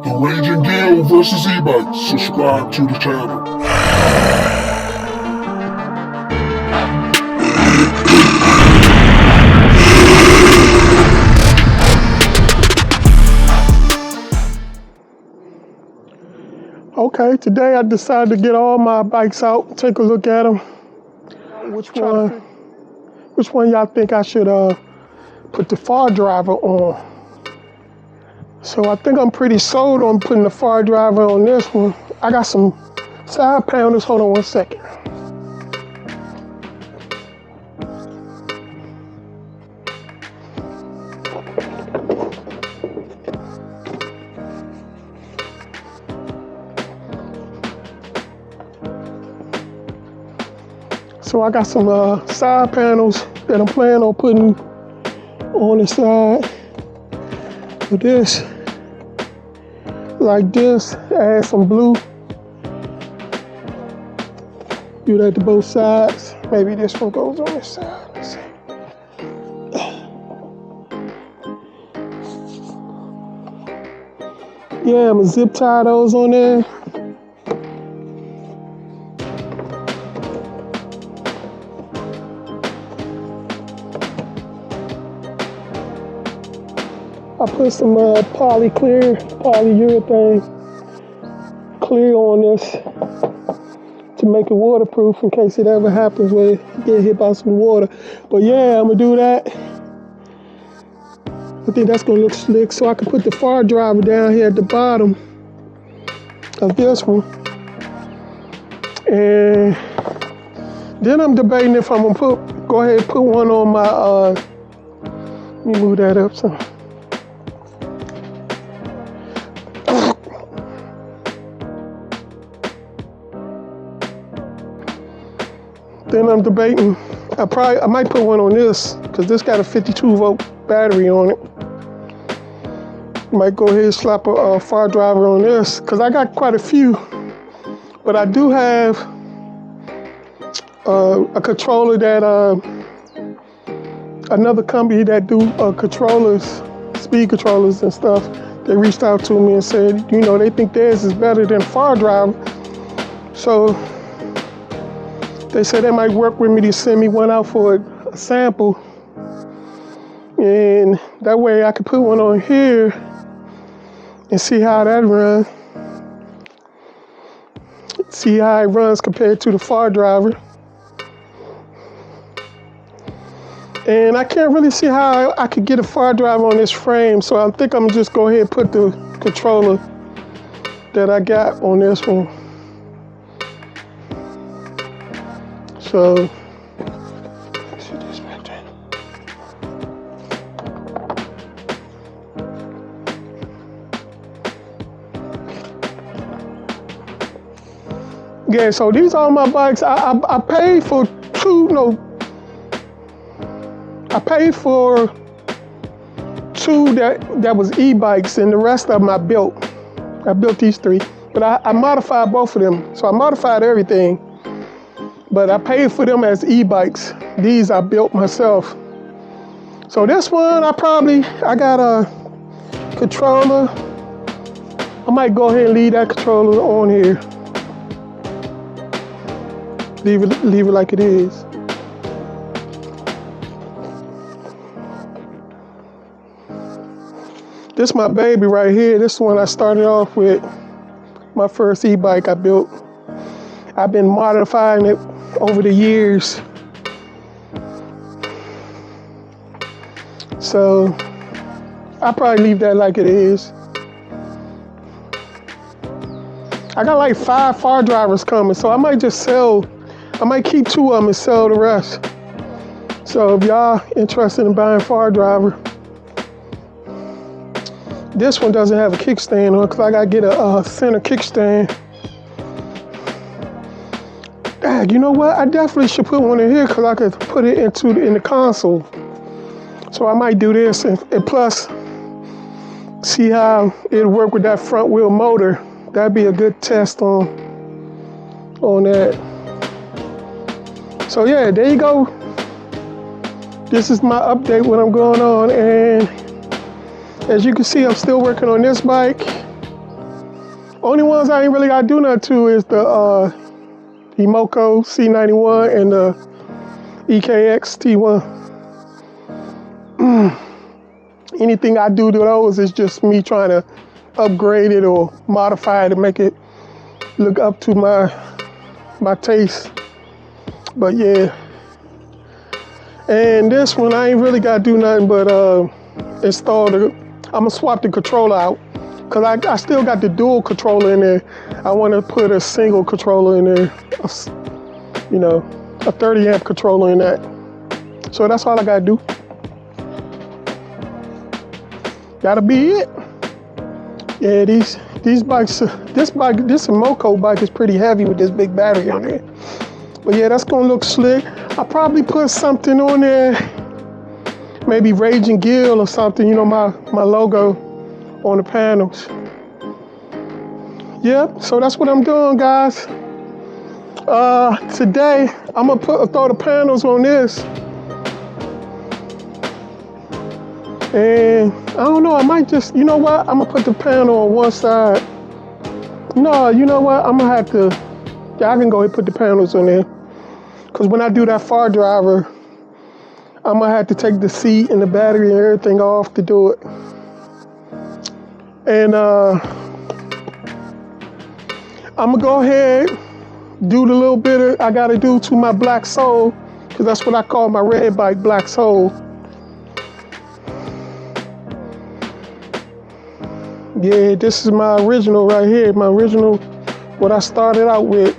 The RagingGill versus Ebike. Subscribe to the channel. Okay, today I decided to get all my bikes out, take a look at them. Which one y'all think I should put the Fardriver on? So I think I'm pretty sold on putting the Fardriver on this one. I got some side pounders. Hold on one second. So I got some side panels that I'm planning on putting on the side of this, like this. Add some blue. Do that to both sides. Maybe this one goes on this side. Let's see. Yeah, I'm gonna zip tie those on there. I put some polyurethane clear on this to make it waterproof in case it ever happens where you get hit by some water. But yeah, I'm gonna do that. I think that's gonna look slick. So I can put the Fardriver down here at the bottom of this one. And then I'm debating if I'm gonna go ahead and put one on my, let me move that up some. Then I'm debating, I might put one on this, because this got a 52 volt battery on it. Might go ahead and slap a Fardriver on this, because I got quite a few. But I do have a controller that, another company that do controllers, speed controllers and stuff. They reached out to me and said, you know, they think theirs is better than Fardriver. So they said they might work with me to send me one out for a sample. And that way I could put one on here and see how that runs. See how it runs compared to the Fardriver. And I can't really see how I could get a Fardriver on this frame. So I think I'm just go ahead and put the controller that I got on this one. So, let's see this back there. Yeah, so these are my bikes. I paid for I paid for two that was e-bikes, and the rest of them I built. I built these three, but I modified both of them. So I modified everything. But I paid for them as e-bikes. These I built myself. So this one, I got a controller. I might go ahead and leave that controller on here. Leave it like it is. This is my baby right here. This one I started off with, my first e-bike I built. I've been modifying it over the years. So I'll probably leave that like it is. I got like 5 Fardrivers coming, so I might keep 2 of them and sell the rest. So if y'all interested in buying Fardriver, this one doesn't have a kickstand on because I gotta get a center kickstand. You know what? I definitely should put one in here because I could put it in the console. So I might do this and plus see how it'll work with that front wheel motor. That'd be a good test on that. So yeah, there you go. This is my update, what I'm going on, and as you can see, I'm still working on this bike. Only ones I ain't really got to do nothing to is the Emoco C91 and the EKX T1. Anything I do to those is just me trying to upgrade it or modify it to make it look up to my taste. But yeah. And this one, I ain't really got to do nothing but install I'm going to swap the controller out. Because I still got the dual controller in there. I want to put a single controller in there. You know, a 30 amp controller in that. So that's all I got to do. That'll be it. Yeah, these bikes, this Emoco bike is pretty heavy with this big battery on it. But yeah, that's gonna look slick. I'll probably put something on there, maybe RagingGill or something, you know, my logo on the panels. Yep, so that's what I'm doing, guys. Today, I'm gonna throw the panels on this. And I don't know, I might just, you know what? I'm gonna put the panel on one side. No, you know what? I'm gonna have to, yeah, I can go ahead and put the panels on there. Cause when I do that Fardriver, I'm gonna have to take the seat and the battery and everything off to do it. And I'm gonna go ahead, do the little bit I gotta do to my black sole, cause that's what I call my red bike, black sole. Yeah, this is my original right here, my original, what I started out with.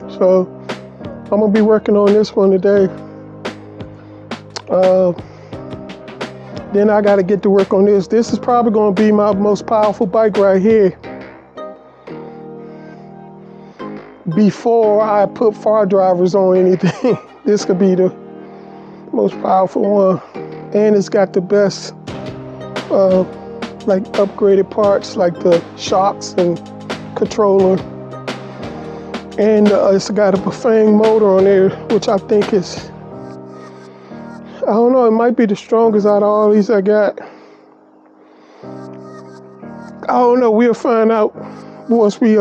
So I'm gonna be working on this one today. Then I gotta get to work on this. This is probably gonna be my most powerful bike right here. Before I put Fardrivers on anything, this could be the most powerful one. And it's got the best like upgraded parts like the shocks and controller. And it's got a Bafang motor on there, which I think is, I don't know, it might be the strongest out of all these I got. I don't know, we'll find out once we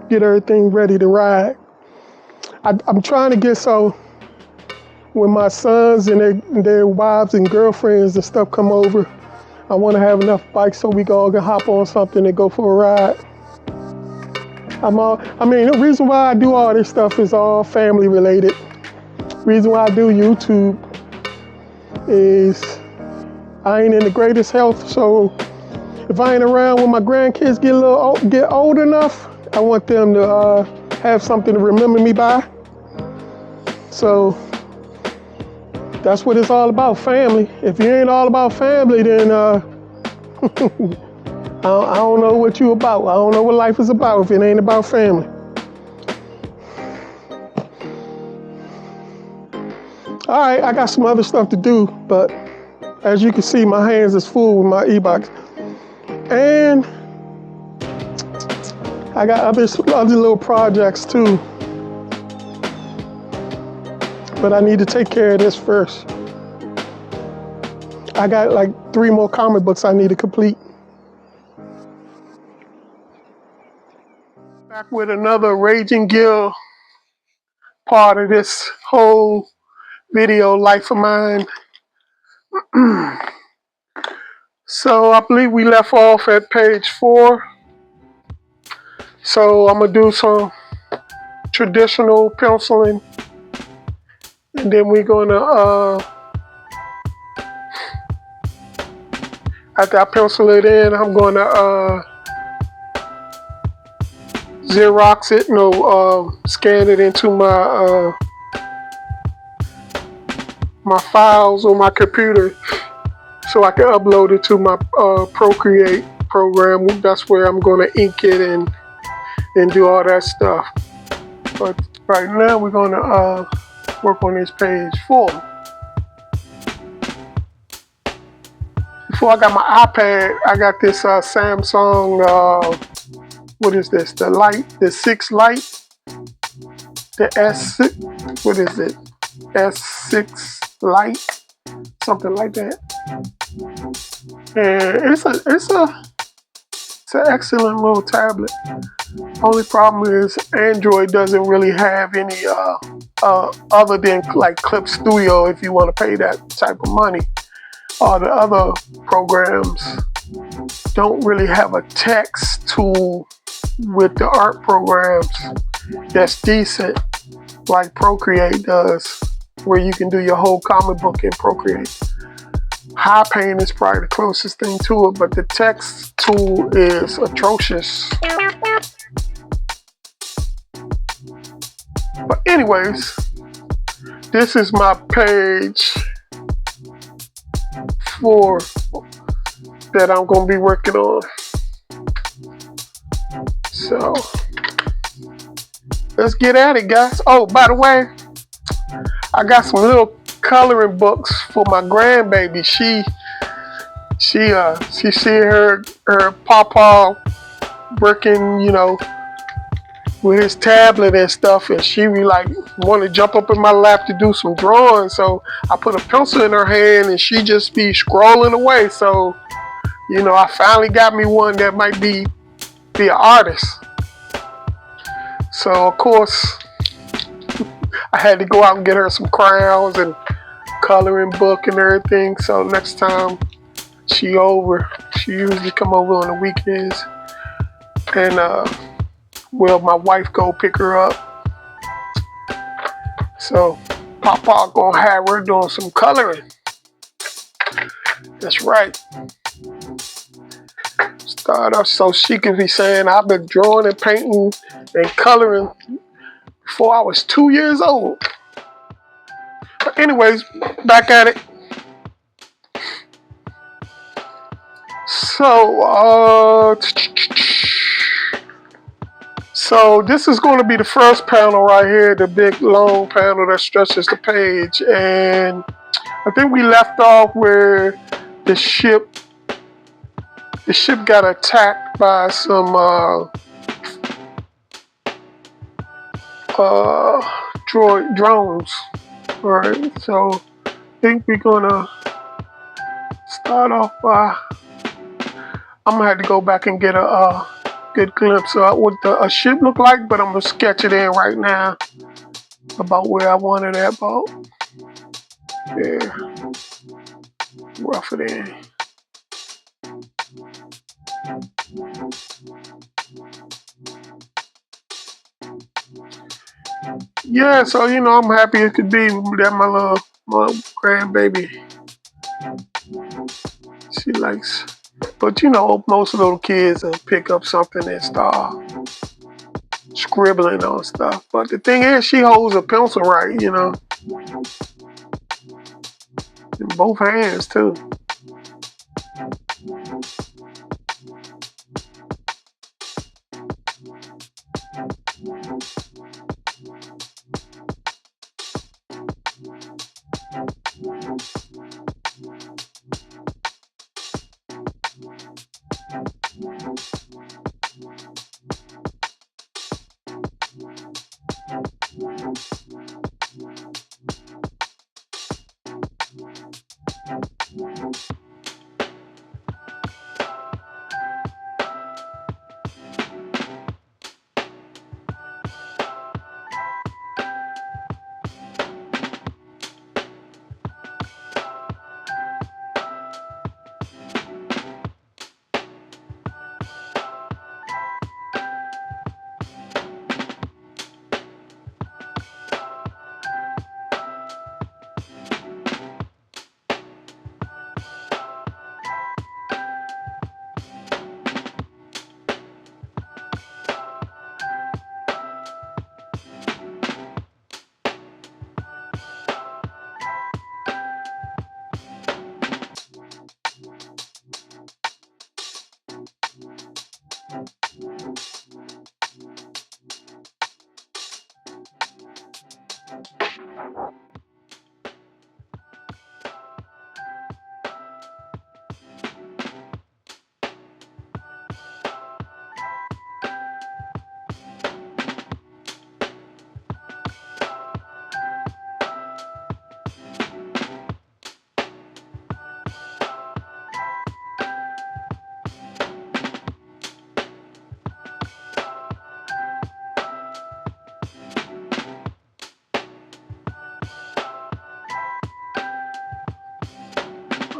get everything ready to ride. I'm trying to get so when my sons and their wives and girlfriends and stuff come over, I want to have enough bikes so we all can hop on something and go for a ride. I mean, the reason why I do all this stuff is all family related. Reason why I do YouTube is I ain't in the greatest health, so if I ain't around when my grandkids get old enough, I want them to have something to remember me by. So that's what it's all about, family. If you ain't all about family, then I don't know what you about. I don't know what life is about if it ain't about family. All right, I got some other stuff to do, but as you can see, my hands is full with my e-bikes. And I got other little projects too. But I need to take care of this first. I got like 3 more comic books I need to complete. Back with another RagingGill part of this whole video life of mine. So I believe we left off at page 4. So I'm gonna do some traditional penciling, and then we're gonna after I pencil it in, I'm gonna Xerox it, scan it into my my files on my computer so I can upload it to my Procreate program. That's where I'm gonna ink it and do all that stuff. But right now we're gonna work on this page 4. Before I got my iPad, I got this Samsung, what is this? The 6 Lite, the S6, what is it? S6 Lite, something like that. And It's an excellent little tablet. Only problem is Android doesn't really have any other than like Clip Studio if you want to pay that type of money. All the other programs don't really have a text tool with the art programs that's decent like Procreate does, where you can do your whole comic book in Procreate. High Paint is probably the closest thing to it, but the text tool is atrocious. But anyways, this is my page 4 that I'm going to be working on. So, let's get at it, guys. Oh, by the way, I got some little coloring books for my grandbaby. She see her papa working, you know, with his tablet and stuff, and she be like want to jump up in my lap to do some drawing. So I put a pencil in her hand, and she just be scrolling away. So, you know, I finally got me one that might be an artist. So of course, I had to go out and get her some crayons and coloring book and everything. So next time she usually come over on the weekends, and well, my wife go pick her up. So Papa gonna have her doing some coloring. That's right. Start off so she can be saying I've been drawing and painting and coloring before I was 2 years old. But anyways, back at it. So this is going to be the first panel right here, the big long panel that stretches the page. And I think we left off where the ship got attacked by some drones. All right, so I think we're gonna start off by, I'm gonna have to go back and get a good glimpse of what a ship look like, but I'm gonna sketch it in right now about where I want it at about. Yeah, rough it in. Yeah, so you know, I'm happy it could be that my grandbaby. She likes, but you know, most little kids will pick up something and start scribbling on stuff. But the thing is, she holds a pencil right, you know, in both hands too.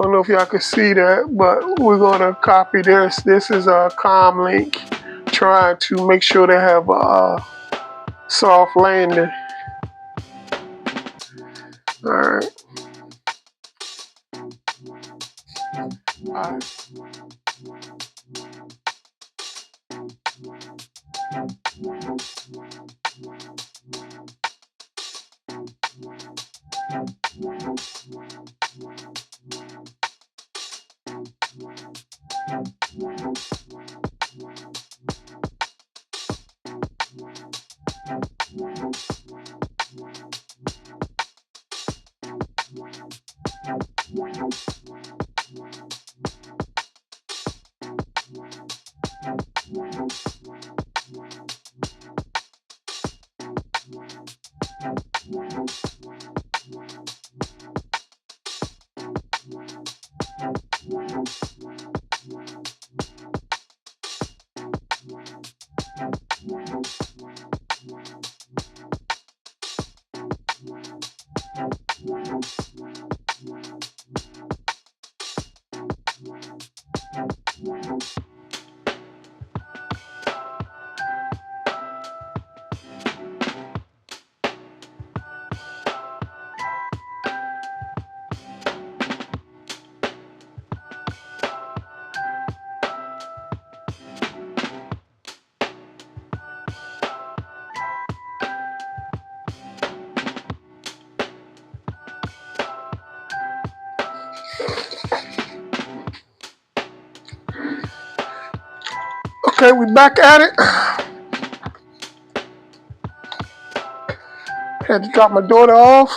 don't know if y'all can see that, but we're gonna copy this. This is a Comlink trying to make sure they have a soft landing. All right. All right. Okay, we back at it. Had to drop my daughter off.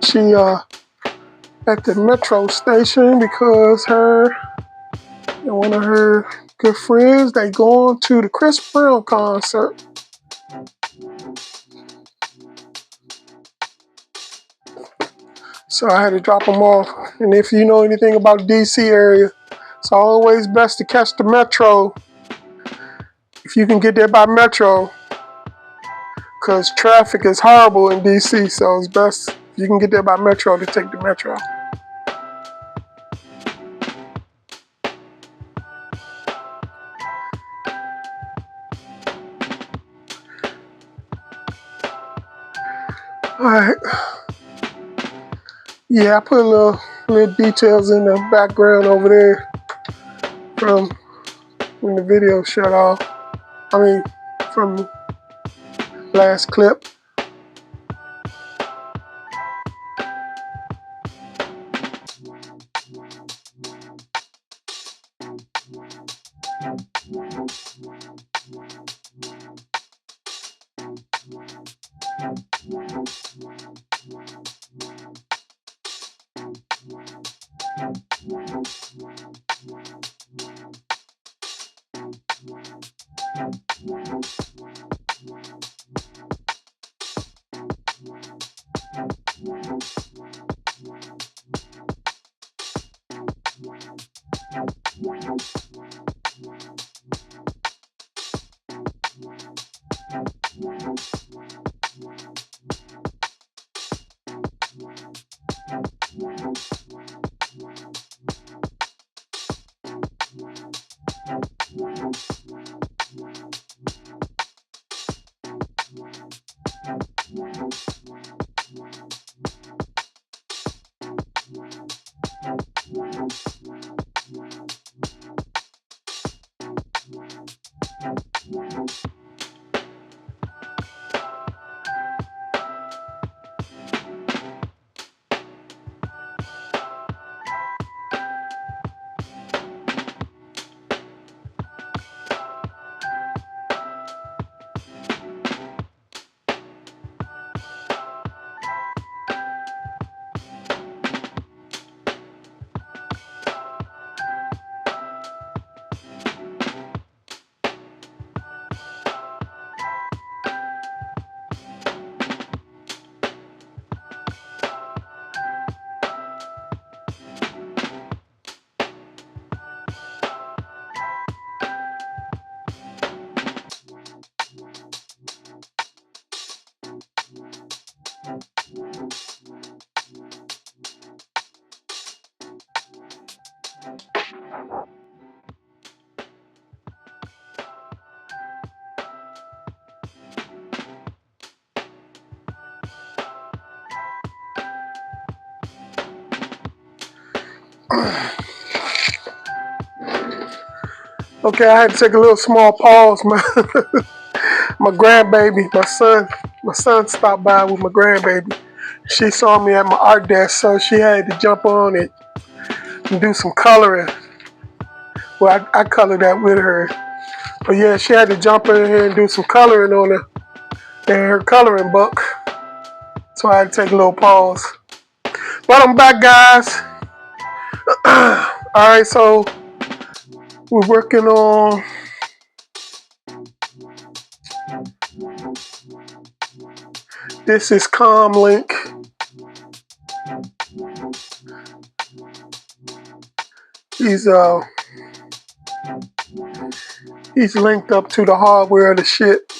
She at the metro station because her and one of her good friends, they going to the Chris Brown concert. So I had to drop them off. And if you know anything about DC area, it's always best to catch the metro if you can get there by metro, because traffic is horrible in DC. So it's best if you can get there by metro to take the metro. All right. Yeah, I put a little details in the background over there from when the video shut off. I mean, from last clip. Okay, I had to take a little small pause. My grandbaby, my son stopped by with my grandbaby. She saw me at my art desk, so she had to jump on it and do some coloring. Well, I colored that with her. But yeah, she had to jump in here and do some coloring on her coloring book. So I had to take a little pause. But I'm back, guys. Alright, so we're working on this is Comlink. He's linked up to the hardware of the ship.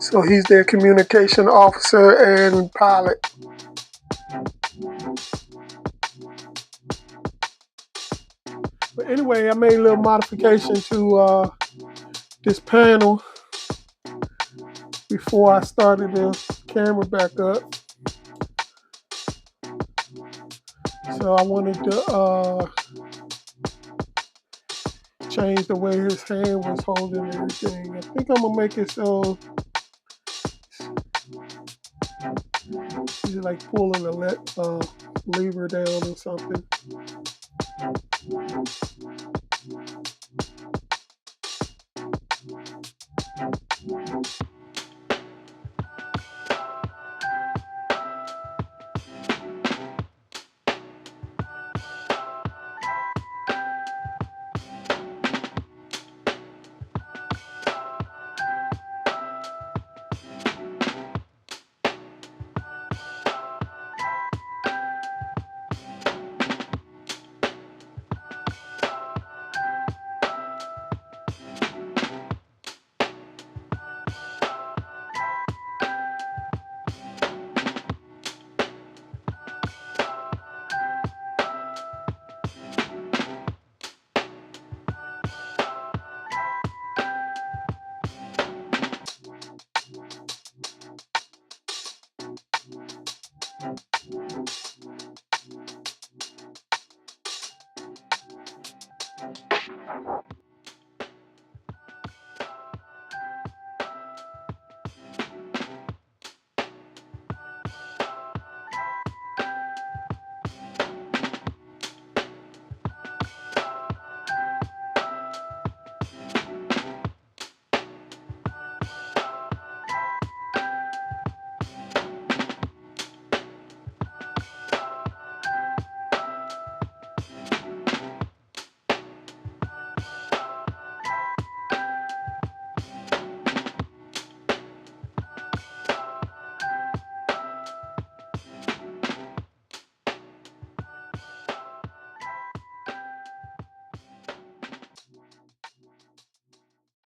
So he's their communication officer and pilot. But anyway, I made a little modification to this panel before I started the camera back up. So I wanted to change the way his hand was holding everything. I think I'm gonna make it so he's like pulling the lever down or something.